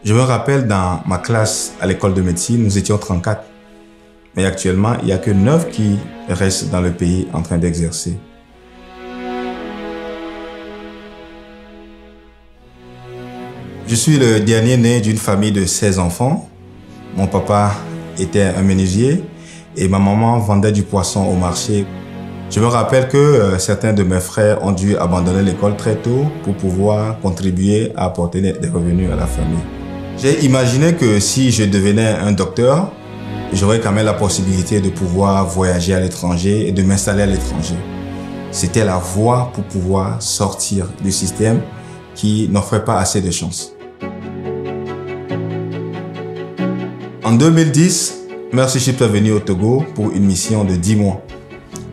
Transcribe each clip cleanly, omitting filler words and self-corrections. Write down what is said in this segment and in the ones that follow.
Je me rappelle dans ma classe à l'école de médecine, nous étions 34. Mais actuellement, il n'y a que 9 qui restent dans le pays en train d'exercer. Je suis le dernier né d'une famille de 16 enfants. Mon papa était un menuisier et ma maman vendait du poisson au marché. Je me rappelle que certains de mes frères ont dû abandonner l'école très tôt pour pouvoir contribuer à apporter des revenus à la famille. J'ai imaginé que si je devenais un docteur, j'aurais quand même la possibilité de pouvoir voyager à l'étranger et de m'installer à l'étranger. C'était la voie pour pouvoir sortir du système qui n'offrait pas assez de chance. En 2010, Mercyship est venu au Togo pour une mission de 10 mois.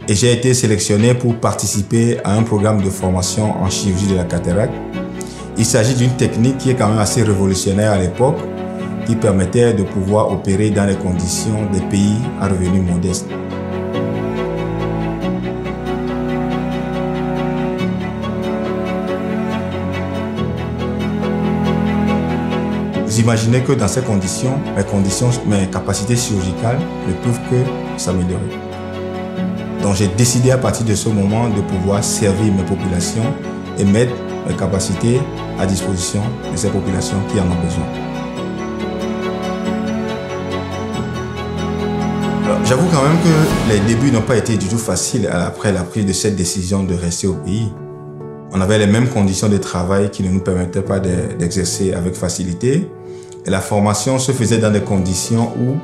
Et j'ai été sélectionné pour participer à un programme de formation en chirurgie de la cataracte. Il s'agit d'une technique qui est quand même assez révolutionnaire à l'époque, qui permettait de pouvoir opérer dans les conditions des pays à revenus modestes. Vous imaginez que dans ces conditions, mes capacités chirurgicales ne peuvent que s'améliorer. Donc j'ai décidé à partir de ce moment de pouvoir servir mes populations et mettre mes capacités à disposition de ces populations qui en ont besoin. J'avoue quand même que les débuts n'ont pas été du tout faciles après la prise de cette décision de rester au pays. On avait les mêmes conditions de travail qui ne nous permettaient pas d'exercer avec facilité. Et la formation se faisait dans des conditions où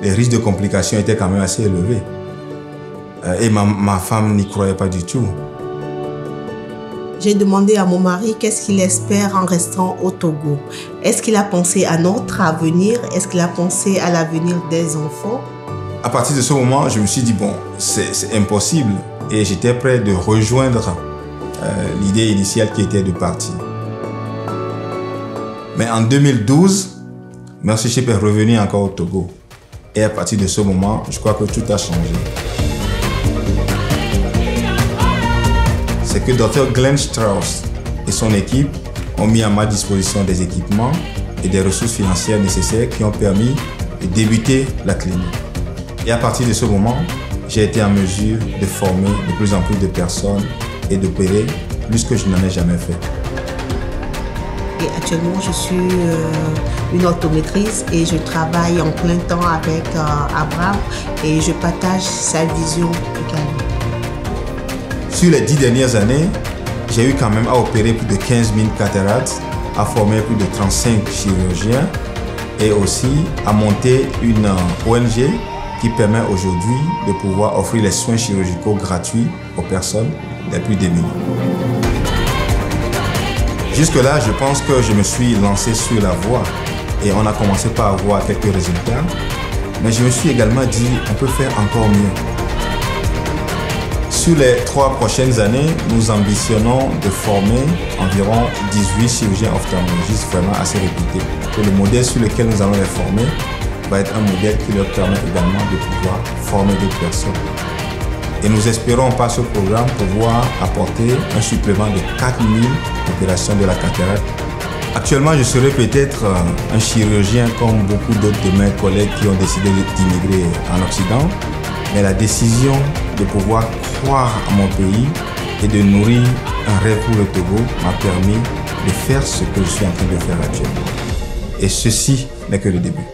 les risques de complications étaient quand même assez élevés. Et ma femme n'y croyait pas du tout. J'ai demandé à mon mari qu'est-ce qu'il espère en restant au Togo. Est-ce qu'il a pensé à notre avenir? Est-ce qu'il a pensé à l'avenir des enfants? À partir de ce moment, je me suis dit, bon, c'est impossible. Et j'étais prêt de rejoindre l'idée initiale qui était de partir. Mais en 2012, Mercyship est revenu encore au Togo. Et à partir de ce moment, je crois que tout a changé. C'est que Dr Glenn Strauss et son équipe ont mis à ma disposition des équipements et des ressources financières nécessaires qui ont permis de débuter la clinique. Et à partir de ce moment, j'ai été en mesure de former de plus en plus de personnes et d'opérer plus que je n'en ai jamais fait. Et actuellement, je suis une optométriste et je travaille en plein temps avec Abraham et je partage sa vision également. Sur les 10 dernières années, j'ai eu quand même à opérer plus de 15 000 cataractes, à former plus de 35 chirurgiens et aussi à monter une ONG qui permet aujourd'hui de pouvoir offrir les soins chirurgicaux gratuits aux personnes les plus démunies. Jusque-là, je pense que je me suis lancé sur la voie et on a commencé par avoir quelques résultats. Mais je me suis également dit, on peut faire encore mieux. Sur les 3 prochaines années, nous ambitionnons de former environ 18 chirurgiens ophtalmologistes vraiment assez réputés. Et le modèle sur lequel nous allons les former va être un modèle qui leur permet également de pouvoir former d'autres personnes. Et nous espérons par ce programme pouvoir apporter un supplément de 4000 opérations de la cataracte. Actuellement, je serai peut-être un chirurgien comme beaucoup d'autres de mes collègues qui ont décidé d'immigrer en Occident. Mais la décision de pouvoir croire à mon pays et de nourrir un rêve pour le Togo m'a permis de faire ce que je suis en train de faire actuellement. Et ceci n'est que le début.